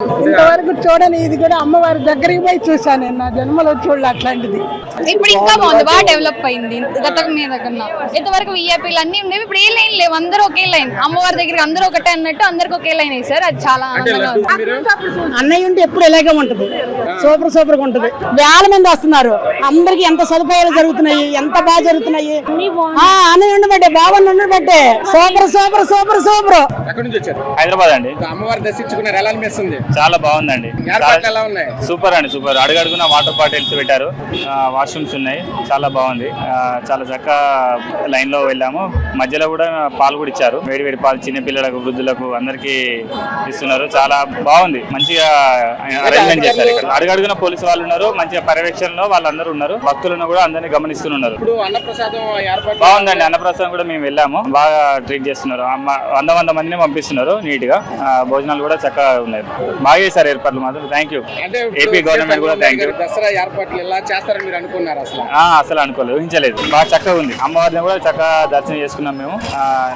ఇంతవరకు చూడని ఇది కూడా అమ్మవారి దగ్గరికి పోయి చూసాను నేను, నా జన్మలో చూడలే అట్లాంటిది. ఇప్పుడు ఇంకా బాగుంది, బాగా డెవలప్ అయింది గత మీద కన్నా. ఇంతవరకు విఐపీలు అన్ని ఉండేవి, ఇప్పుడు ఏ లైన్ లేవు, అందరూ ఒకే లైన్. అమ్మవారి దగ్గరికి అందరూ ఒకటే అన్నట్టు అందరికి ఒకే లైన్ సార్. అది చాలా ఆనందంగా ఉంది. అన్నయ్య ఉంటే ఎప్పుడు ఇలాగే ఉంటది, సూపర్ గా ఉంటది. వేల మంది వస్తున్నారు, అందరికి ఎంత సదుపాయాలు జరుగుతున్నాయి, ఎంత బాగా జరుగుతున్నాయి. అన్నయ్య ఉండబట్టే, బావన్న ఉండబట్టే సూపర్. ఎక్కడి నుంచి వచ్చారు? హైదరాబాద్ అండి. అమ్మవారి దర్శించుకున్నారు, ఎలా అనిపిస్తుంది? చాలా బాగుందండి, ఎలా ఉన్నాయి? సూపర్ అండి, సూపర్. అడుగడుగున వాటర్ బాటిల్స్ పెట్టారు, వాష్రూమ్స్ ఉన్నాయి, చాలా బాగుంది. చాలా చక్కగా లైన్ లో వెళ్ళాము. మధ్యలో కూడా పాలు కూడా ఇచ్చారు, వేడి పాలు చిన్న పిల్లలకు, వృద్ధులకు అందరికి ఇస్తున్నారు. చాలా బాగుంది, మంచిగా అరేంజ్మెంట్ చేశారు. ఇక్కడ అడుగడుగున పోలీసు వాళ్ళు ఉన్నారు, మంచిగా పర్యవేక్షణలో వాళ్ళందరూ ఉన్నారు. భక్తులను కూడా అందరినీ గమనిస్తున్నారు. బాగుందండి, అన్నప్రసాదం కూడా మేము వెళ్ళాము, బాగా ట్రీట్ చేస్తున్నారు. 100 మందిని పంపిస్తున్నారు నీట్ గా. భోజనాలు కూడా చక్కగా ఉన్నాయి, బాగా చేశారు ఏర్పాట్లు మాత్రం. థ్యాంక్ యూ ఏపీ గవర్నమెంట్ కూడా థ్యాంక్ యూ. దసరా ఏర్పాట్లు ఎలా చేస్తారని మీరు అనుకున్నారు? అసలు అనుకోలేదు, ఊహించలేదు. బాగా చక్కగా ఉంది. అమ్మవారిని కూడా చక్కగా దర్శనం చేసుకున్నాం మేము,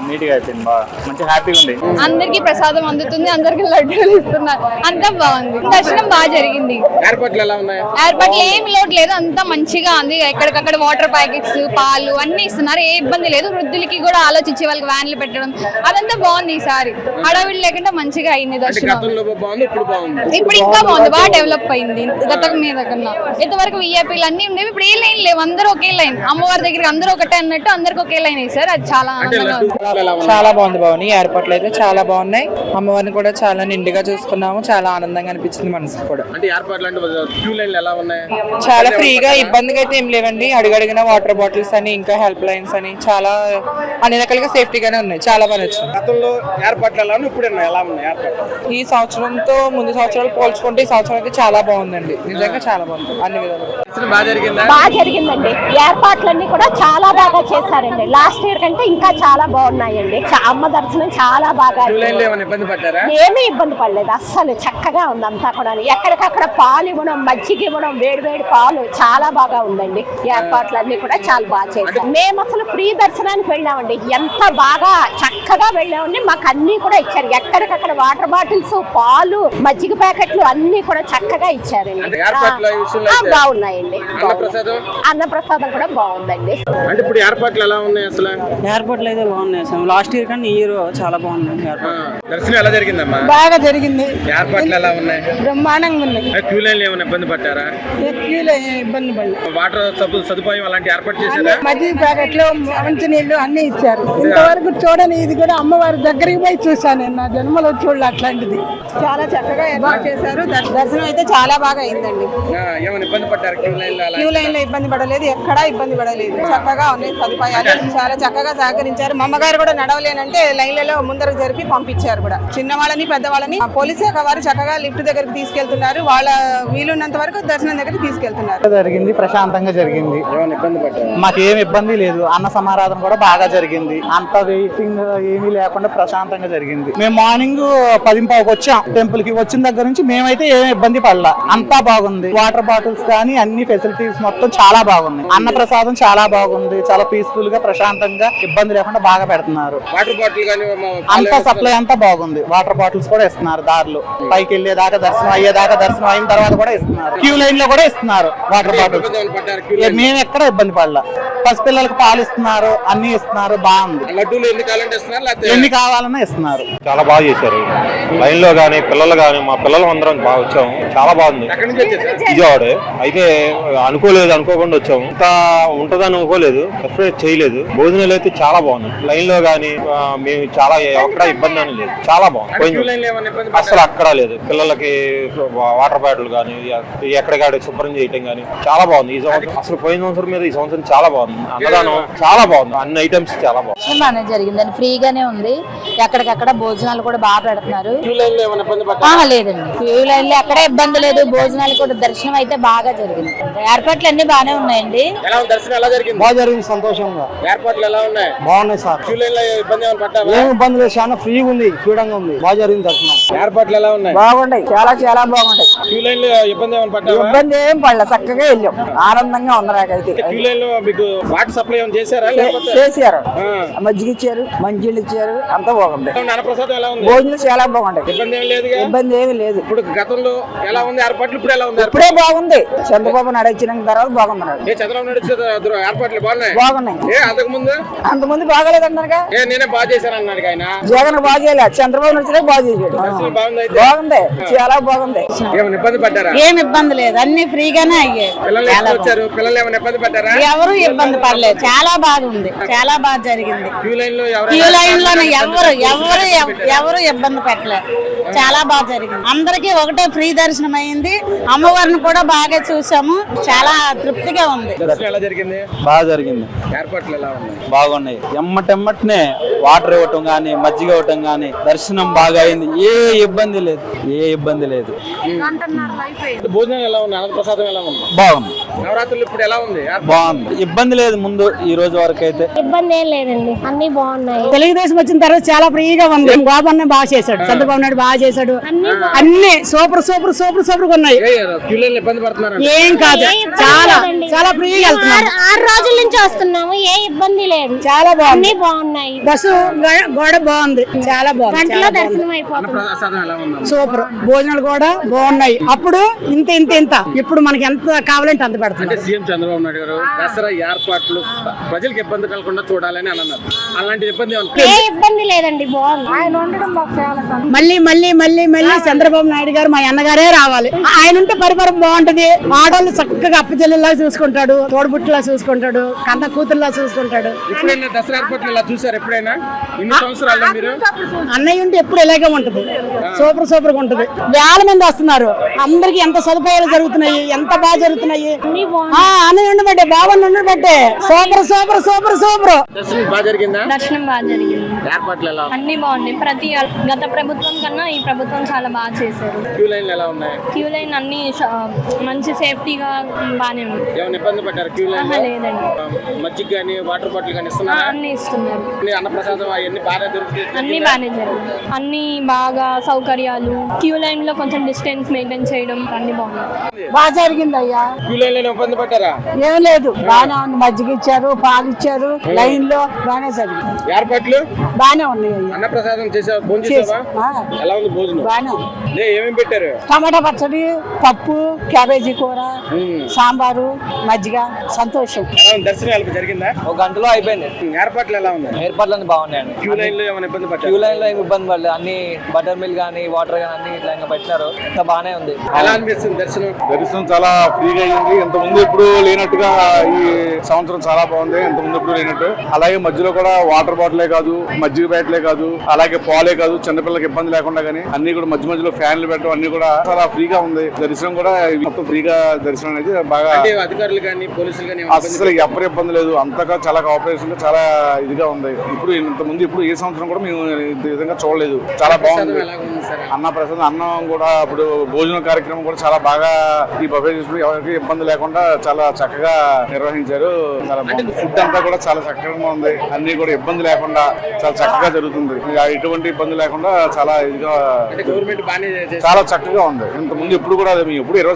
నీట్ గా అయిపోయింది, బాగా మంచి హ్యాపీగా ఉంది. అందరికి ప్రసాదం అందుతుంది, అందరికి లడ్డూలు ఇస్తున్నారు, అంతా బాగుంది. దర్శనం బాగా జరిగింది. ఏర్పాట్లు ఎలా ఉన్నాయి? ఏర్పాట్లు ఏమి లోటు లేదు, అంతా మంచిగా ఉంది. ఎక్కడికక్కడ వాటర్ ప్యాకెట్స్, పాలు అన్ని ఇస్తున్నారు, ఏ ఇబ్బంది లేదు. వృద్ధులకి కూడా ఆలోచించే వాళ్ళకి వ్యాన్లు పెట్టడం అదంతా బాగుంది. ఈసారి హడావిడి లేకుండా మంచిగా అయింది దర్శనం. ఇప్పుడు ఇంకా బాగుంది, బాగా డెవలప్ అయింది గత మీద కన్నా. ఇంతవరకు విఐపీలు అన్ని ఉండేవి, ఇప్పుడు ఏ లైన్ లేవు, అందరూ ఒకే లైన్. అమ్మవారి దగ్గరికి అందరూ ఒకటే అన్నట్టు అందరికి ఒకే లైన్ సార్. అది చాలా ఆనందంగా ఉంది. చాలా బాగుంది. ఏర్పాట్లు అయితే చాలా బాగున్నాయి. అమ్మవారిని కూడా చాలా నిండుగా చూసుకున్నాము, చాలా ఆనందంగా అనిపించింది మనసు కూడా. చాలా ఫ్రీగా, ఇబ్బందిగా అయితే ఏం లేవండి. అడుగడిగిన వాటర్ బాటిల్స్ అని, ఇంకా హెల్ప్ లైన్స్ అని, చాలా అన్ని రకాలుగా సేఫ్టీగానే ఉన్నాయి. చాలా బాగా నచ్చింది. ఈ సంవత్సరంతో ముందు సంవత్సరాలు పోల్చుకుంటే ఈ సంవత్సరం అయితే చాలా బాగుందండి, నిజంగా చాలా బాగుంది అన్ని విధాలుగా. బాగా జరిగిందండి. ఏర్పాట్లన్నీ కూడా చాలా బాగా చేశారండి. లాస్ట్ ఇయర్ కంటే ఇంకా చాలా బాగున్నాయండి. అమ్మ దర్శనం చాలా బాగా, ఏమీ ఇబ్బంది పడలేదు, అస్సలు చక్కగా ఉంది అంతా కూడా. ఎక్కడికక్కడ పాలు ఇవ్వడం, మజ్జిగ ఇవ్వడం, వేడి పాలు, చాలా బాగా ఉందండి. ఏర్పాట్లన్నీ కూడా చాలా బాగా చేశారు. మేము అసలు ఫ్రీ దర్శనానికి వెళ్ళామండి, ఎంత బాగా చక్కగా వెళ్ళామండి. మాకు అన్ని కూడా ఇచ్చారు, ఎక్కడికక్కడ వాటర్ బాటిల్స్, పాలు, మజ్జిగ ప్యాకెట్లు అన్ని కూడా చక్కగా ఇచ్చారండి. బాగున్నాయండి. అన్నప్రసాదం కూడా బాగుందండి. అంటే ఇప్పుడు ఏర్పాట్లు ఎలా ఉన్నాయి? అసలు ఏర్పాట్లు అయితే బాగున్నాయి, లాస్ట్ ఇయర్ కానీ ఈ ఇయర్ చాలా బాగుంది. దర్శనం ఎలా జరిగిందమ్మా? బాగా జరిగింది. ఏర్పాట్లు ఎలా ఉన్నాయి? బ్రహ్మాండంగా ఉన్నాయి. క్యూ లైన్ ఏమైనా ఇబ్బంది పడ్డారా? ఇబ్బంది పడలేదు. వాటర్ సదుపాయం అలాంటి ఏర్పాటు చేశారా? మజ్జిగ ప్యాకెట్లు, మంచినీళ్ళు అన్ని ఇచ్చారు. ఇంతవరకు చూడని ఇది కూడా అమ్మవారి దగ్గరికి పోయి చూసాను నేను, నా జన్మలో చూడలే అట్లాంటిది. చాలా చక్కగా ఏర్పాటు చేశారు. దర్శనం అయితే చాలా బాగా అయిందండి. ఏమైనా ఇబ్బంది పడ్డారు? క్యూ లైన్ లో ఇబ్బంది పడలేదు, ఎక్కడా ఇబ్బంది పడలేదు. చక్కగా ఉన్నాయి సదుపాయాలు, చాలా చక్కగా సహకరించారు. మా అమ్మగారు కూడా నడవలేనంటే లైన్లలో ముందరకు జరిపి పంపించారు కూడా. చిన్నవాళ్ళని పెద్దవాళ్ళని పోలీస్ శాఖ వారు చక్కగా లిఫ్ట్ దగ్గరికి తీసుకెళ్తున్నారు, వాళ్ళ వీలున్నంత వరకు దర్శనం దగ్గరికి తీసుకెళ్తున్నారు. జరిగింది, ప్రశాంతంగా జరిగింది, మాకేం ఇబ్బంది లేదు. అన్న సమారాధన కూడా బాగా జరిగింది, అంత వెయిటింగ్ ఏమీ లేకుండా ప్రశాంతంగా జరిగింది. మేము మార్నింగ్ 10:15కి వచ్చాం టెంపుల్ కి. వచ్చిన దగ్గర నుంచి మేమైతే ఏమి ఇబ్బంది పడలా, అంతా బాగుంది. వాటర్ బాటిల్స్ కానీ అన్ని ఫెసిలిటీస్ మొత్తం చాలా బాగున్నాయి. అన్న ప్రసాదం చాలా బాగుంది, చాలా పీస్ఫుల్ గా ప్రశాంతంగా ఇబ్బంది లేకుండా బాగా పెడుతున్నారు. వాటర్ బాటిల్ అంతా సప్లై అంతా బాగుంది. వాటర్ బాటిల్స్ కూడా ఇస్తున్నారు, దారిలో పైకి వెళ్ళేదాకా, దర్శనం అయ్యేదాకా, దర్శనం అయిన తర్వాత కూడా ఇస్తున్నారు. క్యూ లైన్ లో కూడా ఇస్తున్నారు వాటర్ బాటిల్స్. మేము ఎక్కడ ఇబ్బంది పడలా. పసిపిల్లలకు పాలు ఇస్తున్నారు, అన్ని ఇస్తున్నారు, బాగుంది. ఎన్ని కావాలన్నా ఇస్తున్నారు. చాలా బాగా చేశారు. లైన్ లో గానీ పిల్లలు గానీ, మా పిల్లలు అందరం బాగా వచ్చాము, చాలా బాగుంది. విజయవాడ అయితే అనుకోకుండా వచ్చాము, ఇంత ఉంటదని అనుకోలేదు, ఎక్స్పెక్ట్ చేయలేదు. భోజనాలు అయితే చాలా బాగున్నాయి. లైన్ లో గానీ మేము చాలా ఎక్కడ ఇబ్బంది అని లేదు, చాలా బాగుంది. అసలు అక్కడ లేదు. పిల్లలకి వాటర్ బాటిల్ గానీ, ఎక్కడికాడ శుభ్రం చేయటం గానీ చాలా బాగుంది. ఈ సంవత్సరం అసలు పోయిన సంవత్సరం మీద ఈ సంవత్సరం చాలా బాగుంది. అన్నదానం చాలా బాగుంది, అన్ని ఐటమ్స్ చాలా బాగుంది. బాగానే జరిగిందండి, ఫ్రీగానే ఉంది. ఎక్కడికక్కడ భోజనాలు కూడా బాగా పెడుతున్నారు. లేదండి, క్యూ లైన్ లో ఎక్కడ ఇబ్బంది లేదు. భోజనాలు కూడా, దర్శనం అయితే బాగా జరిగింది. ఏర్పాట్లు అన్ని బాగానే ఉన్నాయండి. బాగా జరిగింది, సంతోషంగా. ఏర్పాట్లు ఎలా ఉన్నాయి? బాగున్నాయి సార్. క్యూ లైన్ లో ఇబ్బంది ఏమి ఇబ్బంది లేదు, చాలా ఫ్రీగా ఉంది, ఫ్రీడంగా ఉంది. బాగా జరిగింది దర్శనం. ఏర్పాట్లు ఎలా ఉన్నాయి? బాగుంటాయి, చాలా బాగుంటాయి. క్యూ లైన్ లో ఇబ్బంది ఏమైనా పడ్డా? ఇబ్బంది ఏం పడలే, చక్కగా వెళ్ళాం, ఆనందంగా ఉంది. నాకైతే క్యూ లైన్ లో మీకు వాటర్ సప్లై ఏమైనా చేశారా? చేశారు, మజ్జిగ ఇచ్చారు, మంచినీళ్ళు ఇచ్చారు, అంతా బాగుంది. అన్నప్రసాదం ఎలా ఉంది? భోజనం చాలా బాగుంటాయి, ఇబ్బంది ఏం లేదు. ఇబ్బంది ఏమీ లేదు. ఇప్పుడు గతంలో ఎలా ఉంది ఏర్పాట్లు, ఇప్పుడు ఎలా ఉంది ఇప్పుడే బాగుంది. చంద్రబాబు నాయుడు వచ్చిన తర్వాత బాగున్నాడు. చంద్రబాబు నాయుడు ఏర్పాట్లు బాగున్నాయి. బాగున్నాయి. అంతకు ముందు బాగలేదన్నారుగా. నేనే బాగా చేశాను అన్నాడు ఆయన. జగన్ బాగా చేయలేదు, చంద్రబాబు నాయుడు బాగా చేశాడు. బాగుంది, చాలా బాగుంది. ఏమైనా ఇబ్బంది పడ్డారా? ఏం ఇబ్బంది లేదు, అన్ని ఫ్రీగానే అయ్యాయి. పిల్లలు వచ్చారు, పిల్లలు ఏమైనా ఇబ్బంది పడ్డారా? ఎవరు ఇబ్బంది పడలేదు, చాలా బాగుంది, చాలా బాగా జరిగింది. క్యూ లైన్ లో క్యూ లైన్ లోనే ఎవరు ఇబ్బంది పెట్టలేదు, చాలా బాగా జరిగింది. అందరికీ ఒకటే ఫ్రీ దర్శనం అయింది. అమ్మవారిని కూడా బాగా చూసాము, చాలా తృప్తిగా ఉంది. ఎలా జరిగింది? బాగా జరిగింది. ఏర్పాట్లు ఎలా ఉన్నాయి? బాగున్నాయి. ఎమ్మటెమ్మటనే వాటర్ ఇవ్వటం గానీ, మజ్జిగ ఇవ్వటం గానీ, దర్శనం బాగా అయింది. ఏ ఇబ్బంది లేదు. భోజనం ఎలా ఉంది? అన్నప్రసాదం ఎలా ఉంది? బాగుంది. నవరాత్రులు ఇప్పుడు ఎలా ఉంది? బాగుంది. ఇబ్బంది లేదు ముందు ఈ రోజు వరకు అయితే. ఇబ్బంది ఏం లేదండి, అన్ని బాగున్నాయి. తెలుగుదేశం వచ్చిన తర్వాత చాలా ఫ్రీగా ఉంది. బాబు అన్న బాగా చేశాడు, చంద్రబాబు నాయుడు బాగా చేశాడు. అన్ని సూపర్ సూపర్ సూపర్ సూపర్ గా ఉన్నాయి. క్యూ లైన్ ఇబ్బంది పడుతున్నారు? ఏం కాదు, చాలా ఫ్రీగా వెళ్తున్నారు. 6 రోజుల నుంచి వస్తున్నాము, ఏ ఇబ్బంది లేదు. చాలా బాగుంది, అన్ని బాగున్నాయి. బస్సు గోడ బాగుంది, చాలా బాగుంది. గంటలో దర్శనం అయిపోతుంది. ప్రసాదం ఎలా ఉంది? సూపర్. భోజనాలు కూడా బాగున్నాయి. అప్పుడు ఇంత ఇప్పుడు మనకి ఎంత కావాలంటే అంత పెడతాం. అంటే సీఎం చంద్రబాబు నాయుడు గారు దసరా ఏర్పాట్లు ప్రజలకు ఇబ్బంది కలగకుండా చూడాలని అన్నారు. అలాంటి ఇబ్బంది ఏ ఇబ్బంది లేదండి, బాగుంది. ఆయన ఉండడం మాకు చాలా సంతోషం. మళ్ళీ చంద్రబాబు నాయుడు గారు మా అన్నగారే రావాలి. ఆయన ఉంటే పరిపాలన బాగుంటది. ఆడవాళ్ళు చక్కగా అప్పచెల్లిలా చూసుకుంటాడు, తోడుబుట్టులా చూసుకుంటాడు, కన్న కూతురులా చూసుకుంటాడు. ఎప్పుడైనా దసరా ఏర్పాట్లు ఇలా చూసారు? ఎప్పుడైనా ఇన్ని సంవత్సరాల్లో మీరు? అన్నయ్య ఉంటే ఎప్పుడు ఇలాగే ఉంటది, సూపర్ సూపర్ గా ఉంటది. వేల మంది వస్తున్నారు, అందరికి ఎంత సదుపాయాలు జరుగుతున్నాయి, ఎంత బాగా జరుగుతున్నాయి. అన్నయ్య ఉండబట్టే, బాబు ఉండబట్టే సూపర్ సూపర్ సూపర్ సూపర్. దర్శనం బాగా జరిగిందా? దర్శనం బాగా జరిగింది. ఏర్పాట్లు ఎలా ఉన్నాయి? అన్ని బాగున్నాయి. గత ప్రభుత్వం కన్నా ఈ ప్రభుత్వం చాలా బాగా చేశారు. క్యూ లైన్లు ఎలా ఉన్నాయి? క్యూ లైన్ అన్ని మంచి సేఫ్టీగా బానే ఉంది. ఏమైనా ఇబ్బంది పడ్డారు క్యూ లైన్? లేదండి. మజ్జిగ కానీ వాటర్ బాటిల్ కానీ ఇస్తున్నారా? అన్ని ఇస్తున్నారు. అన్నప్రసాదం అవన్నీ బాగా దొరుకుతాయి? అన్ని బాగానే జరిగింది. అన్ని బాగా సౌకర్యాలు, క్యూ లైన్ లో కొంచెం డిస్టెన్స్ మెయింటైన్ చేయడం అన్ని బాగున్నాయి. బాగా జరిగింది అయ్యా. క్యూ లైన్ లో ఇబ్బంది పడ్డారా? ఏం లేదు, బాగానే ఉంది. మజ్జిగ ఇచ్చారు, పాలు ఇచ్చారు, లైన్ లో బాగానే జరిగింది. ఏర్పాట్లు బాగానే ఉన్నాయి. అన్నప్రసాదం చేసా, భోజనం చేసావా? ఎలా ఉంది భోజనం? బాగానే ఉంది. ఏమేమి పెట్టారు? టమాటా పచ్చడి, పప్పు, క్యాబేజీ కూర, సాంబారు, మజ్జిగ. సంతోషం. దర్శనం ఎలా జరిగిందా? ఒక గంటలో అయిపోయింది. ఏర్పాట్లు ఎలా ఉన్నాయి? ఏర్పాట్లు అన్ని బాగున్నాయండి. క్యూ లైన్ లో ఏమైనా ఇబ్బంది పడ్డారు? క్యూ లైన్ లో ఏమి ఇబ్బంది పడలేదు. అన్ని బటర్ మిల్క్ కానీ, వాటర్ కానీ అన్ని ఇట్లా ఇంకా పెట్టినారు. ఇంకా బాగానే ఉంది. ఎలా అనిపిస్తుంది దర్శనం? దర్శనం చాలా ఫ్రీగా అయింది. ఇంత ముందు ఎప్పుడు లేనట్టుగా ఈ సంవత్సరం చాలా బాగుంది. ఇంత ముందు ఎప్పుడు లేనట్టు. అలాగే మధ్యలో కూడా వాటర్ బాటిలే కాదు, మజ్జిగ బ్యాట్లే కాదు, అలాగే పాలే కాదు, చిన్నపిల్లలకి ఇబ్బంది లేకుండా కానీ అన్ని కూడా మధ్యలో ఫ్యాన్లు పెట్టడం అన్ని కూడా చాలా ఫ్రీగా ఉంది. దర్శనం కూడా మొత్తం ఫ్రీగా దర్శనం అనేది బాగా. అధికారులు కానీ పోలీసులు కానీ అసలు ఎవరి ఇబ్బంది లేదు. అంతగా చాలా కోఆపరేషన్ చాలా ఇదిగా ఉంది. ఇప్పుడు ఇంత ముందు ఇప్పుడు ఏ సంవత్సరం కూడా మేము ఈ విధంగా చూడలేదు. చాలా బాగుంది. అన్న ప్రసాదం, అన్నం కూడా ఇప్పుడు భోజన కార్యక్రమం కూడా చాలా బాగా ఈ బఫే చేసుకుని ఎవరికి ఇబ్బంది లేకుండా చాలా చక్కగా నిర్వహించారు. చాలా బాగుంది. ఫుడ్ అంతా కూడా చాలా చక్కగా ఉంది. అన్ని కూడా ఇబ్బంది లేకుండా చాలా చక్కగా జరుగుతుంది. ఎటువంటి ఇబ్బంది లేకుండా చాలా ఇదిగా గవర్నమెంట్ బాగానే చాలా చక్కగా ఉంది. ఇంత ముందు ఎప్పుడు కూడా మేము ఎప్పుడు 20